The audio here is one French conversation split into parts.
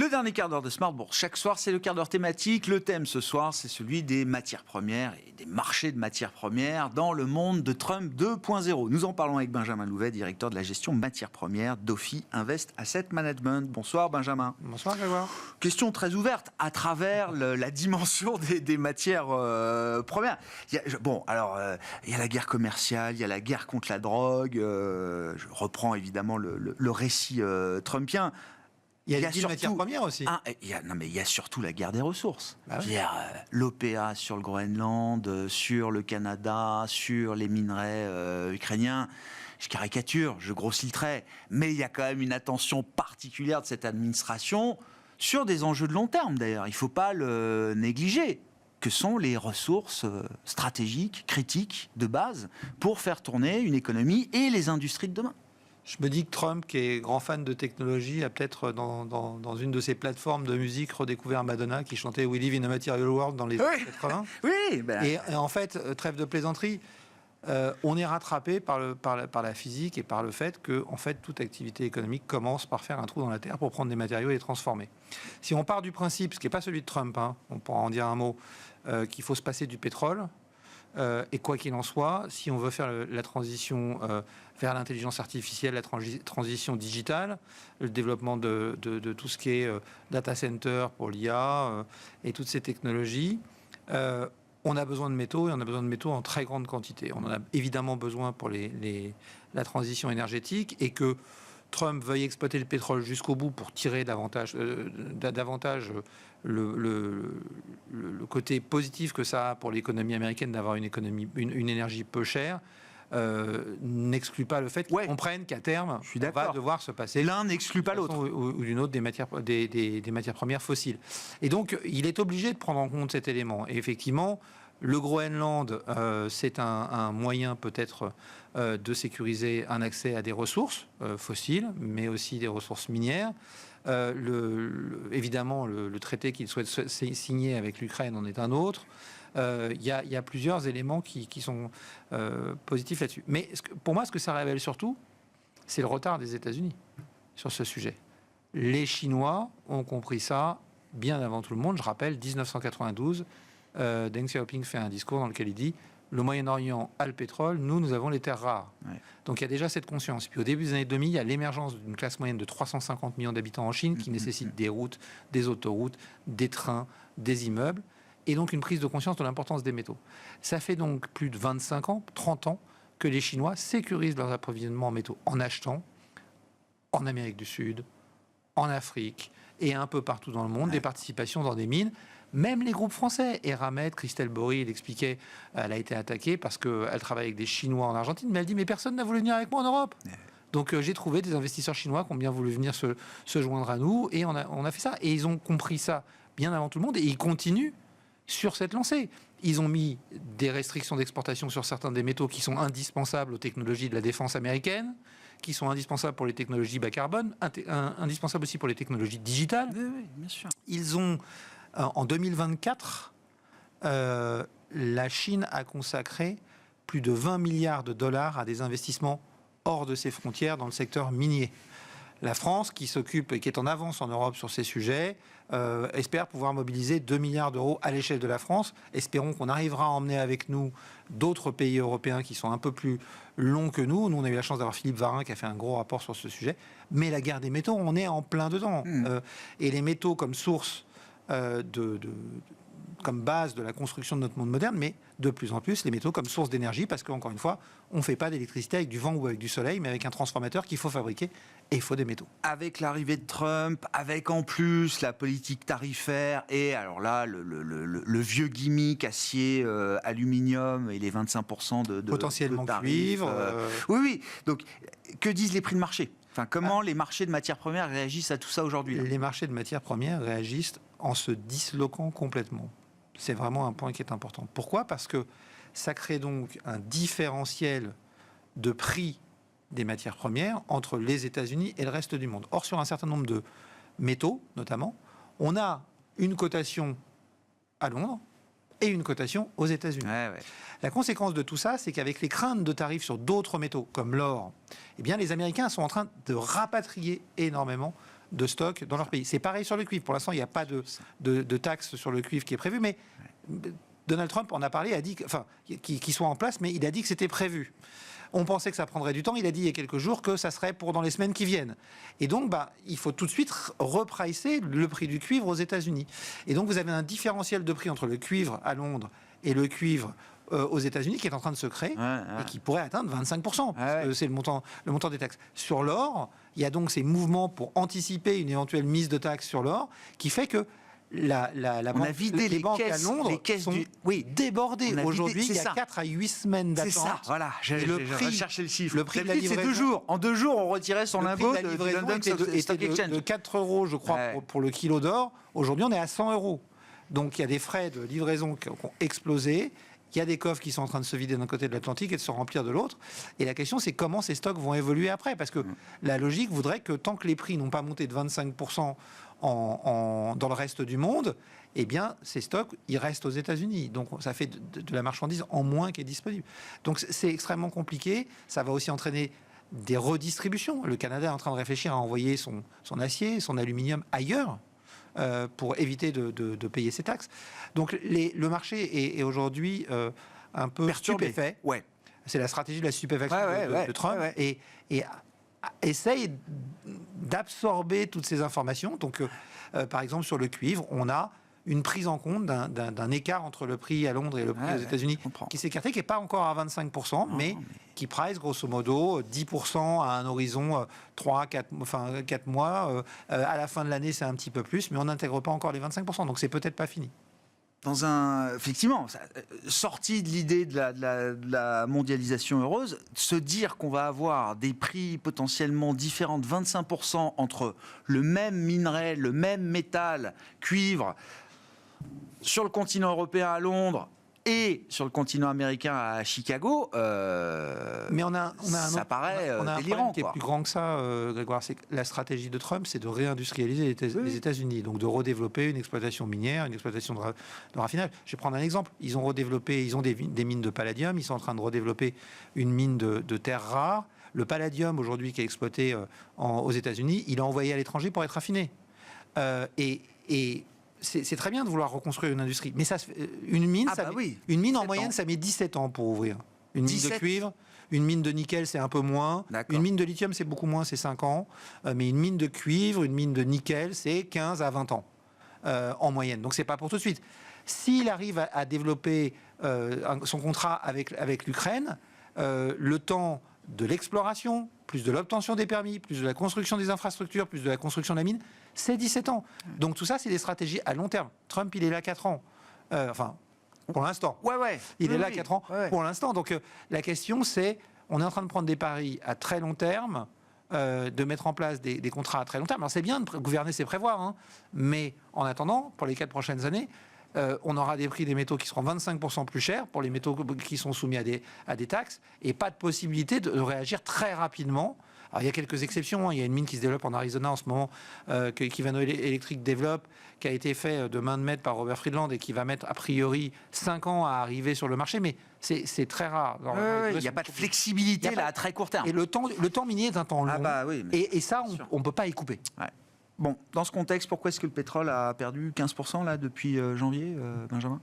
Le dernier quart d'heure de Smart Bourse. Chaque soir, c'est le quart d'heure thématique. Le thème ce soir, c'est celui des matières premières et des marchés de matières premières dans le monde de Trump 2.0. Nous en parlons avec Benjamin Louvet, directeur de la gestion matières premières d'Ophi Invest Asset Management. Bonsoir Benjamin. Bonsoir Grégoire. Question très ouverte à travers la dimension des matières premières. Il y a la guerre commerciale, il y a la guerre contre la drogue. Je reprends évidemment le récit trumpien. Il y a les matières premières aussi. Il y a surtout la guerre des ressources. Ah oui. L'OPA sur le Groenland, sur le Canada, sur les minerais ukrainiens. Je caricature, je grossis le trait. Mais il y a quand même une attention particulière de cette administration sur des enjeux de long terme, d'ailleurs. Il ne faut pas le négliger, que sont les ressources stratégiques, critiques, de base, pour faire tourner une économie et les industries de demain. Je me dis que Trump, qui est grand fan de technologie, a peut-être dans une de ses plateformes de musique redécouvert Madonna qui chantait We Live in a Material World dans les années 80. Oui. Et en fait, trêve de plaisanterie, on est rattrapé par la physique et par le fait que en fait, toute activité économique commence par faire un trou dans la terre pour prendre des matériaux et les transformer. Si on part du principe, ce qui n'est pas celui de Trump, on pourra en dire un mot, qu'il faut se passer du pétrole, et quoi qu'il en soit, si on veut faire la transition vers l'intelligence artificielle, la transition digitale, le développement de tout ce qui est data center pour l'IA et toutes ces technologies, on a besoin de métaux et on a besoin de métaux en très grande quantité. On en a évidemment besoin pour la transition énergétique et que Trump veuille exploiter le pétrole jusqu'au bout pour tirer davantage le côté positif que ça a pour l'économie américaine d'avoir une énergie peu chère, n'exclut pas le fait qu'ils comprennent qu'à terme, on va devoir se passer. L'un n'exclut pas l'autre. Ou d'une autre des matières premières fossiles. Et donc, il est obligé de prendre en compte cet élément. Et effectivement, le Groenland, c'est un moyen peut-être de sécuriser un accès à des ressources fossiles, mais aussi des ressources minières. Évidemment, le traité qu'il souhaite signer avec l'Ukraine en est un autre. Il y a plusieurs éléments qui sont positifs là-dessus. Mais pour moi, ce que ça révèle surtout, c'est le retard des États-Unis sur ce sujet. Les Chinois ont compris ça bien avant tout le monde. Je rappelle, 1992, Deng Xiaoping fait un discours dans lequel il dit « Le Moyen-Orient a le pétrole, nous avons les terres rares. Ouais. » Donc il y a déjà cette conscience. Puis au début des années 2000, il y a l'émergence d'une classe moyenne de 350 millions d'habitants en Chine qui nécessite des routes, des autoroutes, des trains, des immeubles, et donc une prise de conscience de l'importance des métaux. Ça fait donc plus de 25 ans, 30 ans, que les Chinois sécurisent leurs approvisionnements en métaux en achetant en Amérique du Sud, en Afrique et un peu partout dans le monde des participations dans des mines. Même les groupes français, Eramet, Christelle Bory, elle expliquait, elle a été attaquée parce qu'elle travaille avec des Chinois en Argentine, mais elle dit, mais personne n'a voulu venir avec moi en Europe. Donc j'ai trouvé des investisseurs chinois qui ont bien voulu venir se joindre à nous, et on a fait ça. Et ils ont compris ça bien avant tout le monde, et ils continuent sur cette lancée. Ils ont mis des restrictions d'exportation sur certains des métaux qui sont indispensables aux technologies de la défense américaine, qui sont indispensables pour les technologies bas carbone, indispensables aussi pour les technologies digitales. Oui, bien sûr. Ils ont... En 2024, la Chine a consacré plus de 20 milliards de dollars à des investissements hors de ses frontières dans le secteur minier. La France, qui s'occupe et qui est en avance en Europe sur ces sujets, espère pouvoir mobiliser 2 milliards d'euros à l'échelle de la France. Espérons qu'on arrivera à emmener avec nous d'autres pays européens qui sont un peu plus longs que nous. Nous, on a eu la chance d'avoir Philippe Varin qui a fait un gros rapport sur ce sujet. Mais la guerre des métaux, on est en plein dedans. Et les métaux comme source comme base de la construction de notre monde moderne, mais de plus en plus les métaux comme source d'énergie, parce qu'encore une fois, on ne fait pas d'électricité avec du vent ou avec du soleil, mais avec un transformateur qu'il faut fabriquer, et il faut des métaux. Avec l'arrivée de Trump, avec en plus la politique tarifaire, et alors là, le vieux gimmick acier, aluminium, et les 25% de potentiellement de tarifs, cuivre. Oui. Donc, que disent les prix de marché ? Enfin, comment les marchés de matières premières réagissent à tout ça aujourd'hui ? Les marchés de matières premières réagissent en se disloquant complètement. C'est vraiment un point qui est important. Pourquoi ? Parce que ça crée donc un différentiel de prix des matières premières entre les États-Unis et le reste du monde. Or, sur un certain nombre de métaux, notamment, on a une cotation à Londres et une cotation aux États-Unis. Ouais. La conséquence de tout ça, c'est qu'avec les craintes de tarifs sur d'autres métaux, comme l'or, eh bien, les Américains sont en train de rapatrier énormément de stock dans leur pays. C'est pareil sur le cuivre. Pour l'instant, il n'y a pas de taxe sur le cuivre qui est prévue, mais Donald Trump en a parlé, a dit, qu'il soit en place, mais il a dit que c'était prévu. On pensait que ça prendrait du temps. Il a dit il y a quelques jours que ça serait pour dans les semaines qui viennent. Et donc, il faut tout de suite repricer le prix du cuivre aux États-Unis. Et donc, vous avez un différentiel de prix entre le cuivre à Londres et le cuivre aux États-Unis qui est en train de se créer et qui pourrait atteindre 25%. Parce que c'est le montant des taxes. Sur l'or, il y a donc ces mouvements pour anticiper une éventuelle mise de taxes sur l'or qui fait que on a vidé les banques caisses, à Londres sont débordées. Aujourd'hui, il y a 4 à 8 semaines d'attente. C'est ça, voilà. Je chercher le chiffre. Le prix de la livraison, c'est 2 jours. En 2 jours, on retirait son impôt de de 4 euros, je crois, pour le kilo d'or. Aujourd'hui, on est à 100 euros. Donc, il y a des frais de livraison qui ont explosé. Il y a des coffres qui sont en train de se vider d'un côté de l'Atlantique et de se remplir de l'autre. Et la question, c'est comment ces stocks vont évoluer après. Parce que la logique voudrait que tant que les prix n'ont pas monté de 25% dans le reste du monde, eh bien, ces stocks, ils restent aux États-Unis. Donc, ça fait de la marchandise en moins qui est disponible. Donc, c'est extrêmement compliqué. Ça va aussi entraîner des redistributions. Le Canada est en train de réfléchir à envoyer son acier, son aluminium ailleurs pour éviter de payer ses taxes. Donc, le marché est aujourd'hui un peu stupéfait. Ouais. C'est la stratégie de la stupéfaction de Trump. Et essaye d'absorber toutes ces informations. Donc, par exemple, sur le cuivre, on a une prise en compte d'un écart entre le prix à Londres et le prix aux États-Unis qui s'est écarté, qui n'est pas encore à 25%, mais qui price grosso modo 10% à un horizon 4 mois. À la fin de l'année, c'est un petit peu plus, mais on n'intègre pas encore les 25%, donc c'est peut-être pas fini. Effectivement, sorti de l'idée de la mondialisation heureuse, se dire qu'on va avoir des prix potentiellement différents de 25% entre le même minerai, le même métal, cuivre, sur le continent européen à Londres et sur le continent américain à Chicago, mais on a ça paraît un délirant, qui est plus grand que ça, Grégoire. C'est que la stratégie de Trump, c'est de réindustrialiser les États-Unis, donc de redévelopper une exploitation minière, une exploitation de raffinage. Je vais prendre un exemple. Ils ont des mines de palladium. Ils sont en train de redévelopper une mine de terres rares. Le palladium aujourd'hui qui est exploité aux États-Unis, il est envoyé à l'étranger pour être raffiné. Et c'est très bien de vouloir reconstruire une industrie, mais une mine en moyenne, ça met 17 ans pour ouvrir. Une mine de cuivre, une mine de nickel, c'est un peu moins. Une mine de lithium, c'est beaucoup moins, c'est 5 ans. Mais une mine de cuivre, une mine de nickel, c'est 15 à 20 ans en moyenne. Donc, c'est pas pour tout de suite. S'il arrive à développer son contrat avec l'Ukraine, le temps de l'exploration, plus de l'obtention des permis, plus de la construction des infrastructures, plus de la construction de la mine, c'est 17 ans. Donc tout ça, c'est des stratégies à long terme. Trump, il est là 4 ans. Pour l'instant. Il est là 4 ans pour l'instant. Donc la question, c'est, on est en train de prendre des paris à très long terme, de mettre en place des contrats à très long terme. Alors c'est bien de gouverner, c'est prévoir. Hein, mais en attendant, pour les 4 prochaines années, on aura des prix des métaux qui seront 25% plus chers pour les métaux qui sont soumis à des taxes et pas de possibilité de réagir très rapidement. Alors, il y a quelques exceptions. Hein. Il y a une mine qui se développe en Arizona en ce moment, que Equinor Electric développe, qui a été fait de main de maître par Robert Friedland et qui va mettre a priori 5 ans à arriver sur le marché. Mais c'est très rare. Il n'y a pas de flexibilité là à très court terme. Et le temps minier est un temps long. Et ça, on ne peut pas y couper. Ouais. Bon, dans ce contexte, pourquoi est-ce que le pétrole a perdu 15% là, depuis janvier, Benjamin ?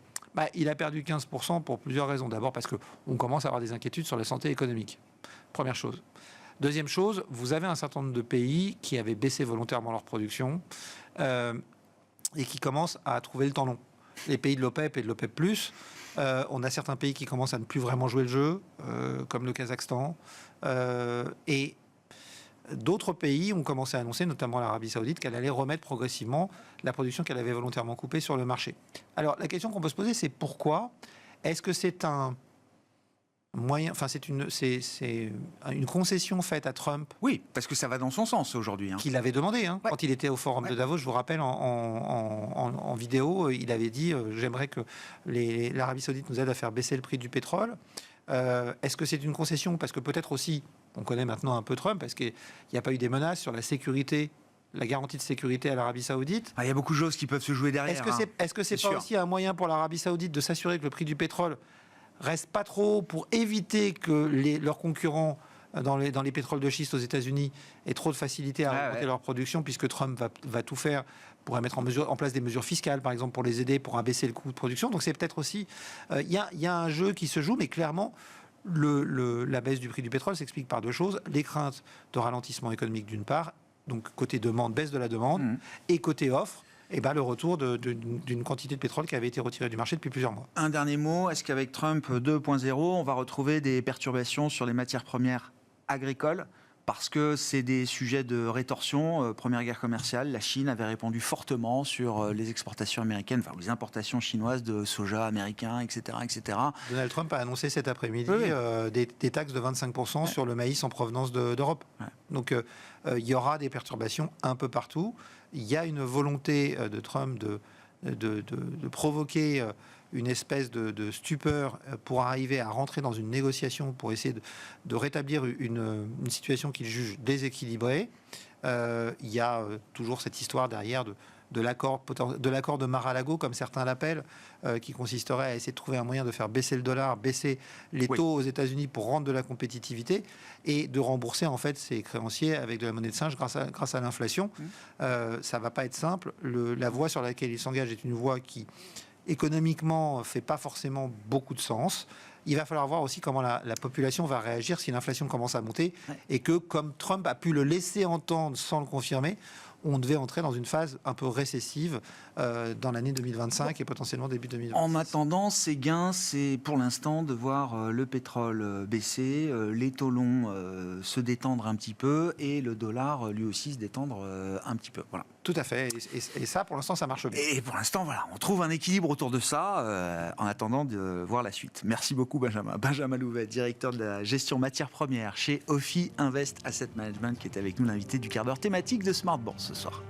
Il a perdu 15% pour plusieurs raisons. D'abord parce qu'on commence à avoir des inquiétudes sur la santé économique. Première chose. Deuxième chose, vous avez un certain nombre de pays qui avaient baissé volontairement leur production et qui commencent à trouver le temps long. Les pays de l'OPEP et de l'OPEP+, on a certains pays qui commencent à ne plus vraiment jouer le jeu, comme le Kazakhstan. Et d'autres pays ont commencé à annoncer, notamment l'Arabie Saoudite, qu'elle allait remettre progressivement la production qu'elle avait volontairement coupée sur le marché. Alors, la question qu'on peut se poser, c'est pourquoi ? Est-ce que c'est un moyen, c'est une concession faite à Trump ? Oui, parce que ça va dans son sens aujourd'hui. Hein. Qu'il avait demandé, quand il était au forum de Davos, je vous rappelle, en vidéo, il avait dit j'aimerais que l'Arabie Saoudite nous aide à faire baisser le prix du pétrole. Est-ce que c'est une concession ? Parce que peut-être aussi, on connaît maintenant un peu Trump, parce qu'il n'y a pas eu des menaces sur la sécurité, la garantie de sécurité à l'Arabie Saoudite. Il y a beaucoup de choses qui peuvent se jouer derrière. Est-ce que c'est pas aussi un moyen pour l'Arabie Saoudite de s'assurer que le prix du pétrole reste pas trop haut pour éviter que leurs concurrents dans les pétroles de schiste aux États-Unis aient trop de facilité à augmenter leur production, puisque Trump va tout faire pour mettre en place des mesures fiscales, par exemple, pour les aider, pour abaisser le coût de production. Donc c'est peut-être aussi... Il y a un jeu qui se joue, mais clairement, la baisse du prix du pétrole s'explique par deux choses. Les craintes de ralentissement économique d'une part, donc côté demande, baisse de la demande, et côté offre, le retour d'une quantité de pétrole qui avait été retirée du marché depuis plusieurs mois. Un dernier mot, est-ce qu'avec Trump 2.0, on va retrouver des perturbations sur les matières premières agricoles ? Parce que c'est des sujets de rétorsion. Première guerre commerciale, la Chine avait répondu fortement sur les exportations américaines, enfin les importations chinoises de soja américain, etc. etc. Donald Trump a annoncé cet après-midi des taxes de 25% sur le maïs en provenance d'Europe. Donc il y aura des perturbations un peu partout. Il y a une volonté de Trump de provoquer une espèce de stupeur pour arriver à rentrer dans une négociation pour essayer de rétablir une situation qu'il juge déséquilibrée. Il y a toujours cette histoire derrière de l'accord de Mar-a-Lago, comme certains l'appellent, qui consisterait à essayer de trouver un moyen de faire baisser le dollar, baisser les taux aux États-Unis pour rendre de la compétitivité et de rembourser en fait ses créanciers avec de la monnaie de singe grâce à l'inflation. Ça va pas être simple. La voie sur laquelle il s'engage est une voie qui économiquement fait pas forcément beaucoup de sens. Il va falloir voir aussi comment la population va réagir si l'inflation commence à monter et que, comme Trump a pu le laisser entendre sans le confirmer, on devait entrer dans une phase un peu récessive dans l'année 2025 et potentiellement début 2026. En attendant, ces gains, c'est pour l'instant de voir le pétrole baisser, les taux longs se détendre un petit peu et le dollar lui aussi se détendre un petit peu. Voilà. Tout à fait. Et ça, pour l'instant, ça marche bien. Et pour l'instant, voilà, on trouve un équilibre autour de ça en attendant de voir la suite. Merci beaucoup, Benjamin. Benjamin Louvet, directeur de la gestion matières premières chez Ophi Invest Asset Management, qui est avec nous, l'invité du quart d'heure thématique de Smart Bourse ce soir.